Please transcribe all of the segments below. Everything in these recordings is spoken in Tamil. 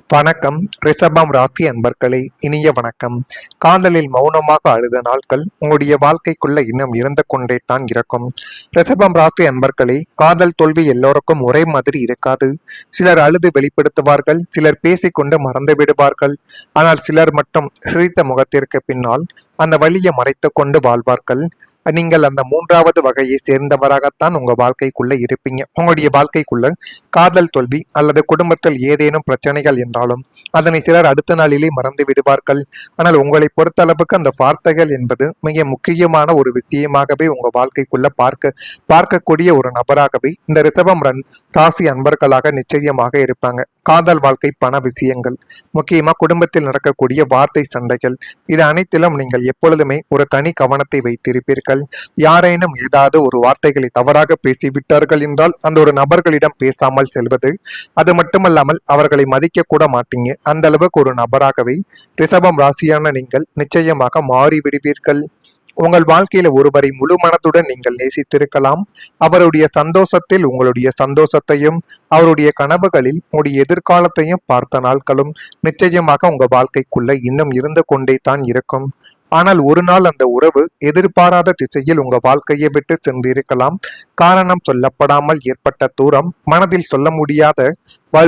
வணக்கம். ரிஷபம் ராசி அன்பர்களே, இனிய வணக்கம். காதலில் மௌனமாக அழுத நாட்கள் உங்களுடைய வாழ்க்கைக்குள்ள இன்னும் இருந்து கொண்டே தான் இருக்கும். ரிஷபம் ராசி அன்பர்களே, காதல் தோல்வி எல்லோருக்கும் ஒரே மாதிரி இருக்காது. சிலர் அழுது வெளிப்படுத்துவார்கள், சிலர் பேசிக்கொண்டு மறந்து விடுவார்கள். ஆனால் சிலர் மட்டும் சிரித்த முகத்திற்கு பின்னால் அந்த வலியை மறைத்து கொண்டு வாழ்வார்கள். நீங்கள் அந்த மூன்றாவது வகையை சேர்ந்தவராகத்தான் உங்க வாழ்க்கைக்குள்ள இருப்பீங்க. உங்களுடைய வாழ்க்கைக்குள்ள காதல் தோல்வி அல்லது குடும்பத்தில் ஏதேனும் பிரச்சனைகள் என்றாலும் அதனை சிலர் அடுத்த நாளிலே மறந்து விடுவார்கள். ஆனால் உங்களை பொறுத்த அளவுக்கு அந்த வார்த்தைகள் என்பது மிக முக்கியமான ஒரு விஷயமாகவே உங்க வாழ்க்கைக்குள்ள பார்க்கக்கூடிய ஒரு நபராகவே இந்த ரிஷபம் ராசி அன்பர்களாக நிச்சயமாக இருப்பாங்க. காதல் வாழ்க்கை, பண விஷயங்கள், முக்கியமா குடும்பத்தில் நடக்கக்கூடிய வார்த்தை சண்டைகள், இது அனைத்திலும் நீங்கள் எப்பொழுதுமே ஒரு தனி கவனத்தை வைத்திருப்பீர்கள். யாரேனும் ஏதாவது ஒரு வார்த்தைகளை தவறாக பேசிவிட்டார்கள் என்றால் அந்த ஒரு நபர்களிடம் பேசாமல் செல்வது, அது மட்டுமல்லாமல் அவர்களை மதிக்க கூட மாட்டீங்க. அந்த அளவுக்கு ஒரு நபராகவே ரிஷபம் ராசியான நீங்கள் நிச்சயமாக மாறிவிடுவீர்கள். உங்கள் வாழ்க்கையில ஒருவரை முழு மனதுடன் நீங்கள் நேசித்திருக்கலாம். அவருடைய சந்தோஷத்தில் உங்களுடைய சந்தோஷத்தையும், அவருடைய கனவுகளில் உங்களுடைய எதிர்காலத்தையும் பார்த்த நாட்களும் நிச்சயமாக உங்க வாழ்க்கைக்குள்ள இன்னும் இருந்து கொண்டே தான் இருக்கும். ஆனால் ஒரு நாள் அந்த உறவு எதிர்பாராத திசையில் உங்க வாழ்க்கையை விட்டு சென்றிருக்கலாம். காரணம் சொல்லப்படாமல் ஏற்பட்ட தூரம், மனதில் சொல்ல முடியாத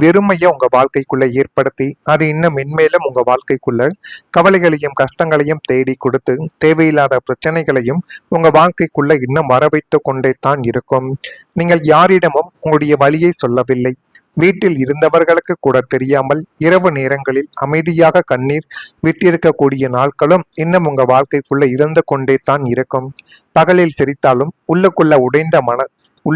வெறுமையை உங்க வாழ்க்கைக்குள்ள ஏற்படுத்தி அது இன்னும் மென்மேலும் உங்க வாழ்க்கைக்குள்ள கவலைகளையும் கஷ்டங்களையும் தேடி கொடுத்து தேவையில்லாத பிரச்சனைகளையும் உங்க வாழ்க்கைக்குள்ள இன்னும் வர வைத்து கொண்டே தான் இருக்கும். நீங்கள் யாரிடமும் உங்களுடைய வழியை சொல்லவில்லை. வீட்டில் இருந்தவர்களுக்கு கூட தெரியாமல் இரவு நேரங்களில் அமைதியாக கண்ணீர் விட்டிருக்கக்கூடிய நாட்களும் இன்னும் உங்க வாழ்க்கைக்குள்ள இருந்து கொண்டே தான் இருக்கும். பகலில் சிரித்தாலும்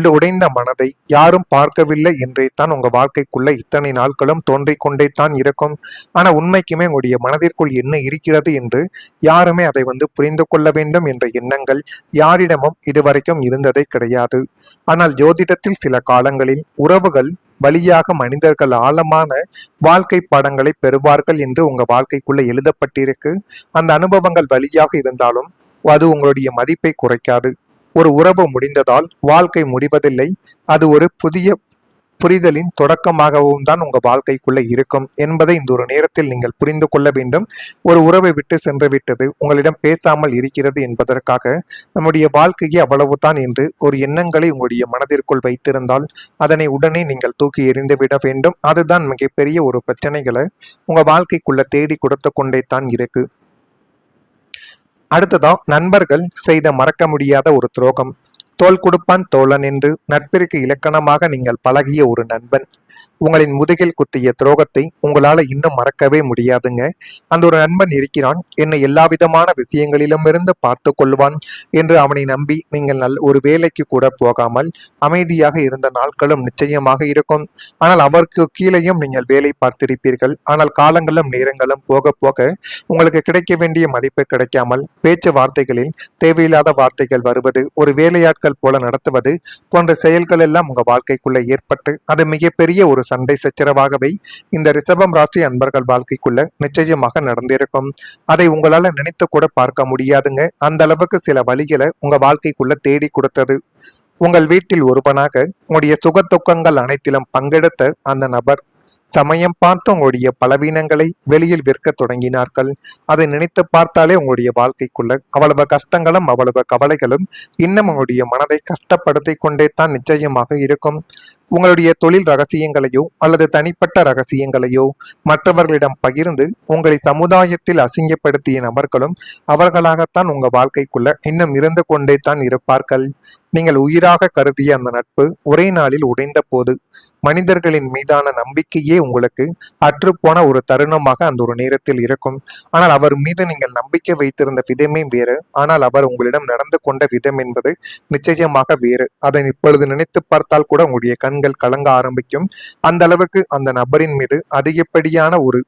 உடைந்த மனதை யாரும் பார்க்கவில்லை என்றே தான் உங்க வாழ்க்கைக்குள்ள இத்தனை நாட்களும் தோன்றிக் கொண்டே தான் இருக்கும். ஆனா உண்மைக்குமே உங்களுடைய மனதிற்குள் என்ன இருக்கிறது என்று யாருமே அதை புரிந்து கொள்ள வேண்டும் என்ற எண்ணங்கள் யாரிடமும் இதுவரைக்கும் இருந்ததே கிடையாது. ஆனால் ஜோதிடத்தில் சில காலங்களில் உறவுகள் வழியாக மனிதர்கள் ஆழமான வாழ்க்கை பாடங்களை பெறுவார்கள் என்று உங்க வாழ்க்கைக்குள்ள எழுதப்பட்டிருக்கு. அந்த அனுபவங்கள் வழியாக இருந்தாலும் அது உங்களுடைய மதிப்பை குறைக்காது. ஒரு உறவு முடிந்ததால் வாழ்க்கை முடிவதில்லை. அது ஒரு புதிய புரிதலின் தொடக்கமாகவும் தான் உங்க வாழ்க்கைக்குள்ள இருக்கும் என்பதை இந்த ஒரு நேரத்தில் நீங்கள் புரிந்து கொள்ள வேண்டும். ஒரு உறவை விட்டு சென்று விட்டது, உங்களிடம் பேசாமல் இருக்கிறது என்பதற்காக நம்முடைய வாழ்க்கையே அவ்வளவுதான் என்று ஒரு எண்ணங்களை உங்களுடைய மனதிற்குள் வைத்திருந்தால் அதனை உடனே நீங்கள் தூக்கி எறிந்து விட வேண்டும். அதுதான் மிகப்பெரிய ஒரு பிரச்சனைகளை உங்க வாழ்க்கைக்குள்ள தேடி கொடுத்து கொண்டே தான் இருக்கு. அடுத்ததா, நண்பர்கள் செய்த மறக்க முடியாத ஒரு துரோகம். தோள் கொடுப்பான் தோழன் என்று நட்பிற்கு இலக்கணமாக நீங்கள் பழகிய ஒரு நண்பன் உங்களின் முதுகில் குத்திய துரோகத்தை உங்களால இன்னும் மறக்கவே முடியாதுங்க. அந்த ஒரு நண்பன் இருக்கிறான், என்னை எல்லா விதமான விஷயங்களிலும் இருந்து பார்த்து கொள்வான் என்று அவனை நம்பி நீங்கள் ஒரு வேலைக்கு கூட போகாமல் அமைதியாக இருந்த நாட்களும் நிச்சயமாக இருக்கும். ஆனால் அவருக்கு கீழேயும் நீங்கள் வேலை பார்த்திருப்பீர்கள். ஆனால் காலங்களும் நேரங்களும் போக போக உங்களுக்கு கிடைக்க வேண்டிய மதிப்பு கிடைக்காமல் பேச்சு வார்த்தைகளில் தேவையில்லாத வார்த்தைகள் வருவது, ஒரு வேலையாட்கள் போல நடத்துவது போன்ற செயல்கள் எல்லாம் உங்க வாழ்க்கைக்குள்ள ஏற்பட்டு அது மிகப்பெரிய ஒரு சண்டை சச்சரவாகவே இந்த ரிஷபம் ராசி அன்பர்கள் வாழ்க்கைக்குள்ள நிச்சயமாக நடந்திருக்கும். அதை உங்களால நினைத்து கூட பார்க்க முடியாதுங்க. அந்த அளவுக்கு சில வழிகளை உங்க வாழ்க்கைக்குள்ள தேடி கொடுத்தது. உங்கள் வீட்டில் ஒருவனாக உங்களுடைய சுகதுக்கங்கள் அனைத்திலும் பங்கெடுத்த அந்த நபர் சமயம் பார்த்து உங்களுடைய பலவீனங்களை வெளியில் விற்க தொடங்கினார்கள். அதை நினைத்து பார்த்தாலே உங்களுடைய வாழ்க்கைக்குள்ள அவ்வளவு கஷ்டங்களும் அவ்வளவு கவலைகளும் இன்னும் உங்களுடைய மனதை கஷ்டப்படுத்தி கொண்டே தான் நிச்சயமாக இருக்கும். உங்களுடைய தொழில் ரகசியங்களையோ அல்லது தனிப்பட்ட ரகசியங்களையோ மற்றவர்களிடம் பகிர்ந்து உங்களை சமுதாயத்தில் அசிங்கப்படுத்திய நபர்களும் அவர்களாகத்தான் உங்க வாழ்க்கைக்குள்ள இன்னும் இருந்து கொண்டே தான் இருப்பார்கள். நீங்கள் உயிராக கருதிய அந்த நட்பு ஒரே நாளில் உடைந்த போது மனிதர்களின் மீதான நம்பிக்கையே உங்களுக்கு அற்றுப்போன ஒரு தருணமாக அந்த ஒரு நேரத்தில் இருக்கும். ஆனால் அவர் மீது நீங்கள் நம்பிக்கை வைத்திருந்த விதமே வேறு, ஆனால் அவர் உங்களிடம் நடந்து கொண்ட விதம் என்பது நிச்சயமாக வேறு. அதை இப்பொழுது நினைத்து பார்த்தால் கூட உங்களுடைய கண்கள் கலங்க ஆரம்பிக்கும். அந்த அளவுக்கு அந்த நபரின் மீது அதிகப்படியான ஒரு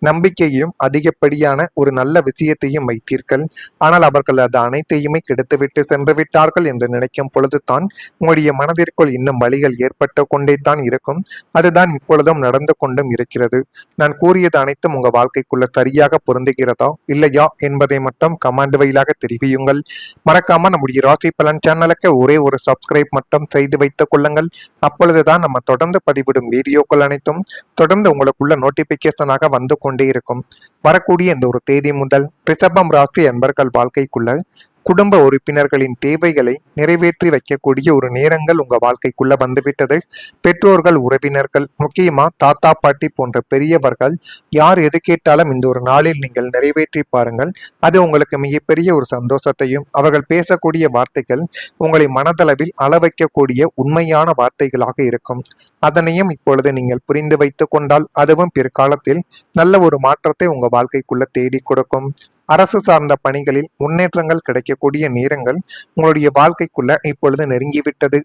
நம்பிக்கையும் அதிகப்படியான ஒரு நல்ல விஷயத்தையும் வைத்தீர்கள். ஆனால் அவர்கள் அது அனைத்தையுமே கெடுத்துவிட்டு சென்று விட்டார்கள் என்று நினைக்கும் பொழுதுதான் உங்களுடைய மனதிற்குள் இன்னும் வலிகள் ஏற்பட்டு கொண்டே தான் இருக்கும். அதுதான் இப்பொழுதும் நடந்து கொண்டும் இருக்கிறது. நான் கூறியது அனைத்தும் உங்க வாழ்க்கைக்குள்ள சரியாக பொருந்துகிறதா இல்லையா என்பதை மட்டும் கமெண்ட் வழியாக தெரிவியுங்கள். மறக்காம நம்முடைய ராசி பலன் சேனலுக்கு ஒரே ஒரு சப்ஸ்கிரைப் மட்டும் செய்து வைத்துக் கொள்ளுங்கள். அப்பொழுதுதான் நம்ம தொடர்ந்து பதிவிடும் வீடியோக்கள் அனைத்தும் தொடர்ந்து உங்களுக்குள்ள நோட்டிபிகேஷனாக வந்து கொண்டே இருக்கும். வரக்கூடிய இந்த ஒரு தேதி முதல் ரிஷபம் ராசி அன்பர்கள் வாழ்க்கைக்குள்ள குடும்ப உறுப்பினர்களின் தேவைகளை நிறைவேற்றி வைக்கக்கூடிய ஒரு நேரங்கள் உங்க வாழ்க்கைக்குள்ள வந்துவிட்டது. பெற்றோர்கள், உறவினர்கள், முக்கியமா தாத்தா பாட்டி போன்ற பெரியவர்கள் யார் எது கேட்டாலும் இந்த ஒரு நாளில் நீங்கள் நிறைவேற்றி பாருங்கள். அது உங்களுக்கு மிகப்பெரிய ஒரு சந்தோஷத்தையும், அவர்கள் பேசக்கூடிய வார்த்தைகள் உங்களை மனதளவில் அளவைக்கக்கூடிய உண்மையான வார்த்தைகளாக இருக்கும். அதனையும் இப்பொழுது நீங்கள் புரிந்து வைத்துக் கொண்டால் அதுவும் பிற்காலத்தில் நல்ல ஒரு மாற்றத்தை உங்க வாழ்க்கைக்குள்ள தேடி கொடுக்கும். அரசு சார்ந்த பணிகளில் முன்னேற்றங்கள் கிடைக்கக்கூடிய நேரங்கள் உங்களுடைய வாழ்க்கைக்குள்ள இப்பொழுது நெருங்கிவிட்டது.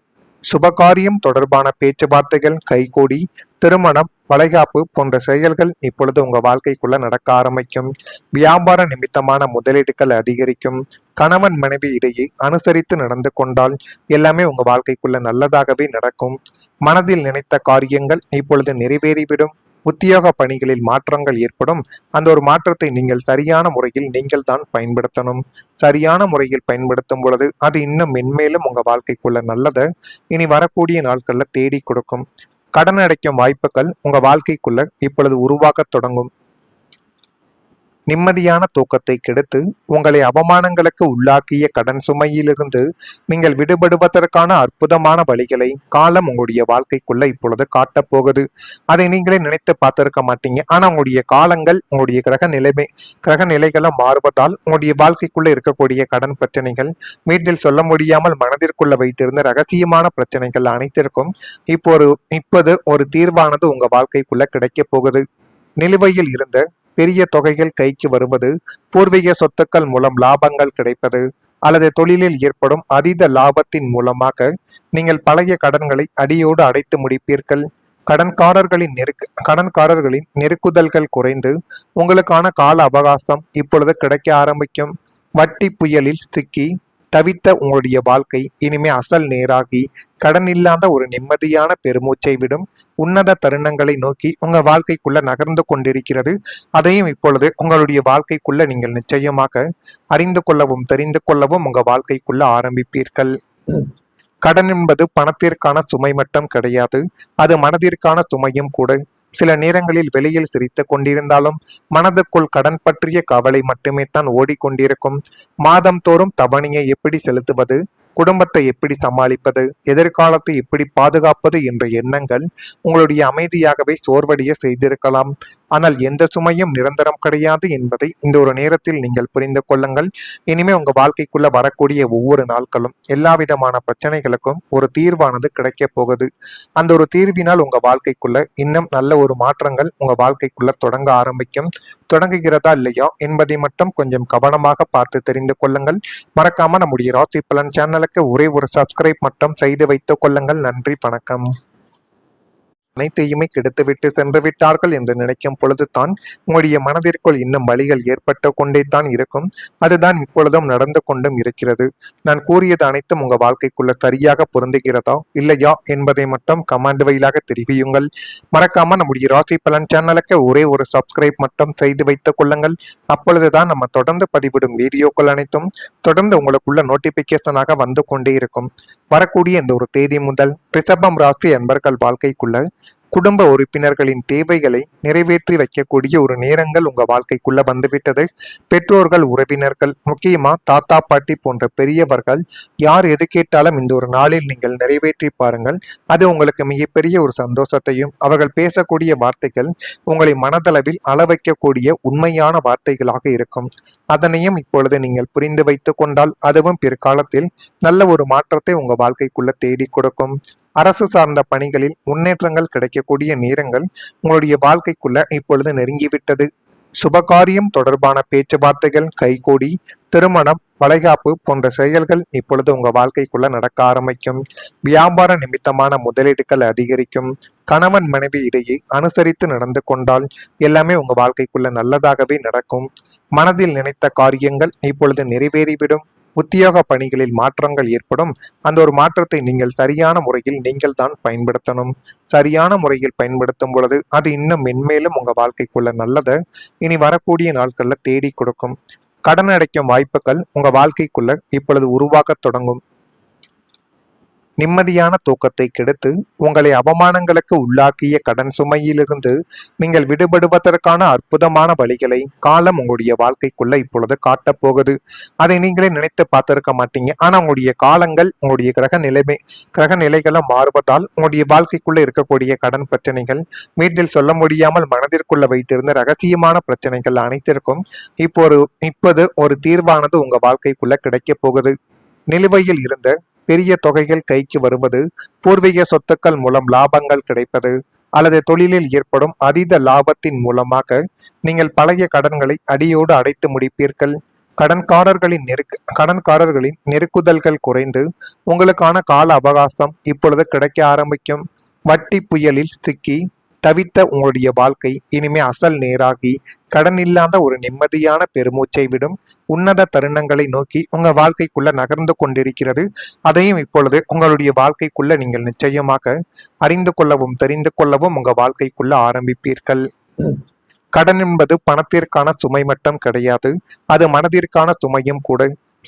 சுபகாரியம் தொடர்பான பேச்சுவார்த்தைகள் கைகூடி திருமணம், வளைகாப்பு போன்ற செயல்கள் இப்பொழுது உங்க வாழ்க்கைக்குள்ள நடக்க ஆரம்பிக்கும். வியாபார நிமித்தமான முதலீடுகள் அதிகரிக்கும். கணவன் மனைவி இடையே அனுசரித்து நடந்து கொண்டால் எல்லாமே உங்க வாழ்க்கைக்குள்ள நல்லதாகவே நடக்கும். மனதில் நினைத்த காரியங்கள் இப்பொழுது நிறைவேறிவிடும். உத்தியோக பணிகளில் மாற்றங்கள் ஏற்படும். அந்த ஒரு மாற்றத்தை நீங்கள் சரியான முறையில் நீங்கள் தான் பயன்படுத்தணும். சரியான முறையில் பயன்படுத்தும் பொழுது அது இன்னும் மென்மேலும் உங்க வாழ்க்கைக்குள்ள நல்லதை இனி வரக்கூடிய நாட்கள்ல தேடி கொடுக்கும். கடன் அடைக்கும் வாய்ப்புகள் உங்க வாழ்க்கைக்குள்ள இப்பொழுது உருவாகத் தொடங்கும். நிம்மதியான தூக்கத்தை கெடுத்து உங்களை அவமானங்களுக்கு உள்ளாக்கிய கடன் சுமையிலிருந்து நீங்கள் விடுபடுவதற்கான அற்புதமான வழிகளை காலம் உங்களுடைய வாழ்க்கைக்குள்ள இப்பொழுது காட்டப் போகுது. அதை நீங்களே நினைத்து பார்த்திருக்க மாட்டீங்க. ஆனா உங்களுடைய காலங்கள், உங்களுடைய கிரக நிலைகளும் மாறுவதால் உங்களுடைய வாழ்க்கைக்குள்ள இருக்கக்கூடிய கடன் பிரச்சனைகள், வீட்டில் சொல்ல முடியாமல் மனதிற்குள்ள வைத்திருந்த ரகசியமான பிரச்சனைகள் அனைத்திற்கும் இப்போது ஒரு தீர்வானது உங்க வாழ்க்கைக்குள்ள கிடைக்க போகுது. நிலுவையில் இருந்த பெரிய தொகைகள் கைக்கு வருவது, பூர்வீக சொத்துக்கள் மூலம் லாபங்கள் கிடைப்பது, அல்லது தொழிலில் ஏற்படும் அதீத லாபத்தின் மூலமாக நீங்கள் பழைய கடன்களை அடியோடு அடைத்து முடிப்பீர்கள். கடன்காரர்களின் நெருக்குதல்கள் குறைந்து உங்களுக்கான கால அவகாசம் இப்பொழுது கிடைக்க ஆரம்பிக்கும். வட்டி புயலில் சிக்கி தவித்த உங்களுடைய வாழ்க்கை இனிமே அசல் நேராகி கடன் இல்லாத ஒரு நிம்மதியான பெருமூச்சை விடும் உன்னத தருணங்களை நோக்கி உங்க வாழ்க்கைக்குள்ள நகர்ந்து கொண்டிருக்கிறது. அதையும் இப்பொழுது உங்களுடைய வாழ்க்கைக்குள்ள நீங்கள் நிச்சயமாக அறிந்து கொள்ளவும் தெரிந்து கொள்ளவும் உங்க வாழ்க்கைக்குள்ள ஆரம்பிப்பீர்கள். கடன் என்பது பணத்திற்கான சுமை மட்டும் கிடையாது, அது மனதிற்கான சுமையும் கூட. சில நேரங்களில் வெளியில் சிரித்து கொண்டிருந்தாலும் மனதுக்குள் கடன் பற்றிய கவலை மட்டுமே தான் ஓடிக்கொண்டிருக்கும். மாதம் தோறும் தவணையை எப்படி செலுத்துவது, குடும்பத்தை எப்படி சமாளிப்பது, எதிர்காலத்தை எப்படி பாதுகாப்பது என்ற எண்ணங்கள் உங்களுடைய அமைதியாகவே சோர்வடைய செய்திருக்கலாம். ஆனால் எந்த சுமையும் நிரந்தரம் கிடையாது என்பதை இந்த ஒரு நேரத்தில் நீங்கள் புரிந்து கொள்ளுங்கள். இனிமே உங்க வாழ்க்கைக்குள்ள வரக்கூடிய ஒவ்வொரு நாட்களும் எல்லா விதமான பிரச்சனைகளுக்கும் ஒரு தீர்வானது கிடைக்க போகுது. அந்த ஒரு தீர்வினால் உங்க வாழ்க்கைக்குள்ள இன்னும் நல்ல ஒரு மாற்றங்கள் உங்க வாழ்க்கைக்குள்ள தொடங்க ஆரம்பிக்கும். தொடங்குகிறதா இல்லையா என்பதை மட்டும் கொஞ்சம் கவனமாக பார்த்து தெரிந்து கொள்ளுங்கள். மறக்காம நம்முடைய ராசி பலன் சேனலுக்கு ஒரே ஒரு சப்ஸ்கிரைப் மட்டும் செய்து வைத்துக் கொள்ளுங்கள். நன்றி, வணக்கம். அனைத்தையுமே கெடுத்துவிட்டு சென்று விட்டார்கள் என்று நினைக்கும் பொழுதுதான் உங்களுடைய மனதிற்குள் இன்னும் வலிகள் ஏற்பட்டு கொண்டே தான் இருக்கும். அதுதான் இப்பொழுதும் நடந்து கொண்டும் இருக்கிறது. நான் கூறியது அனைத்தும் உங்க வாழ்க்கைக்குள்ள சரியாக பொருந்துகிறதா இல்லையா என்பதை மட்டும் கமெண்ட் வழியாக தெரிவியுங்கள். மறக்காம நம்முடைய ராசி பலன் சேனலுக்கு ஒரே ஒரு சப்ஸ்கிரைப் மட்டும் செய்து வைத்துக் கொள்ளுங்கள். அப்பொழுதுதான் நம்ம தொடர்ந்து பதிவிடும் வீடியோக்கள் அனைத்தும் தொடர்ந்து உங்களுக்குள்ள நோட்டிபிகேஷனாக வந்து கொண்டே இருக்கும். வரக்கூடிய இந்த ஒரு தேதி முதல் ரிஷபம் ராசி அன்பர்கள் வாழ்க்கைக்குள்ள குடும்ப உறுப்பினர்களின் தேவைகளை நிறைவேற்றி வைக்கக்கூடிய ஒரு நேரங்கள் உங்க வாழ்க்கைக்குள்ள வந்துவிட்டது. பெற்றோர்கள், உறவினர்கள், முக்கியமா தாத்தா பாட்டி போன்ற பெரியவர்கள் யார் எது கேட்டாலும் இந்த ஒரு நாளில் நீங்கள் நிறைவேற்றி பாருங்கள். அது உங்களுக்கு மிகப்பெரிய ஒரு சந்தோஷத்தையும், அவர்கள் பேசக்கூடிய வார்த்தைகள் உங்களை மனதளவில் அளவைக்கக்கூடிய உண்மையான வார்த்தைகளாக இருக்கும். அதனையும் இப்பொழுது நீங்கள் புரிந்து வைத்துக் கொண்டால் அதுவும் பிற்காலத்தில் நல்ல ஒரு மாற்றத்தை உங்க வாழ்க்கைக்குள்ள தேடி கொடுக்கும். அரசு சார்ந்த பணிகளில் முன்னேற்றங்கள் கிடைக்கக்கூடிய நேரங்கள் உங்களுடைய வாழ்க்கைக்குள்ள இப்பொழுது நெருங்கிவிட்டது. சுபகாரியம் தொடர்பான பேச்சுவார்த்தைகள் கைகூடி திருமணம், வளைகாப்பு போன்ற செயல்கள் இப்பொழுது உங்க வாழ்க்கைக்குள்ள நடக்க ஆரம்பிக்கும். வியாபார நிமித்தமான முதலீடுகள் அதிகரிக்கும். கணவன் மனைவி இடையே அனுசரித்து நடந்து கொண்டால் எல்லாமே உங்க வாழ்க்கைக்குள்ள நல்லதாகவே நடக்கும். மனதில் நினைத்த காரியங்கள் இப்பொழுது நிறைவேறிவிடும். உத்தியோக பணிகளில் மாற்றங்கள் ஏற்படும். அந்த ஒரு மாற்றத்தை நீங்கள் சரியான முறையில் நீங்கள் தான் பயன்படுத்தணும். சரியான முறையில் பயன்படுத்தும் பொழுது அது இன்னும் மென்மேலும் உங்க வாழ்க்கைக்குள்ள நல்லதை இனி வரக்கூடிய நாட்கள்ல தேடி கொடுக்கும். கடன் அடைக்கும் வாய்ப்புகள் உங்க வாழ்க்கைக்குள்ள இப்பொழுது உருவாகத் தொடங்கும். நிம்மதியான தூக்கத்தை கெடுத்து உங்களை அவமானங்களுக்கு உள்ளாக்கிய கடன் சுமையிலிருந்து நீங்கள் விடுபடுவதற்கான அற்புதமான வழிகளை காலம் உங்களுடைய வாழ்க்கைக்குள்ள இப்பொழுது காட்டப் போகுது. அதை நீங்களே நினைத்து பார்த்திருக்க மாட்டீங்க. ஆனா உங்களுடைய காலங்கள், உங்களுடைய கிரக நிலைகளும் மாறுவதால் உங்களுடைய வாழ்க்கைக்குள்ள இருக்கக்கூடிய கடன் பிரச்சனைகள், வீட்டில் சொல்ல முடியாமல் மனதிற்குள்ள வைத்திருந்த ரகசியமான பிரச்சனைகள் அனைத்திற்கும் இப்போது ஒரு தீர்வானது உங்க வாழ்க்கைக்குள்ள கிடைக்க போகுது. நிலுவையில் இருந்த பெரிய தொகைகள் கைக்கு வருவது, பூர்வீக சொத்துக்கள் மூலம் லாபங்கள் கிடைப்பது, அல்லது தொழிலில் ஏற்படும் அதீத லாபத்தின் மூலமாக நீங்கள் பழைய கடன்களை அடியோடு அடைத்து முடிப்பீர்கள். கடன்காரர்களின் நெருக்குதல்கள் குறைந்து உங்களுக்கான கால அவகாசம் இப்பொழுது கிடைக்க ஆரம்பிக்கும். வட்டி புயலில் சிக்கி தவித்த உங்களுடைய வாழ்க்கை இனிமே அசல் நேராகி கடன் இல்லாத ஒரு நிம்மதியான பெருமூச்சை விடும். உன்னத தருணங்களை நோக்கி உங்க வாழ்க்கைக்குள்ள நகர்ந்து கொண்டிருக்கிறது. அதையும் இப்பொழுது உங்களுடைய வாழ்க்கைக்குள்ள நீங்கள் நிச்சயமாக அறிந்து கொள்ளவும் தெரிந்து கொள்ளவும் உங்க வாழ்க்கைக்குள்ள ஆரம்பிப்பீர்கள். கடன் என்பது பணத்திற்கான சுமை மட்டும் கிடையாது, அது மனதிற்கான சுமையும் கூட.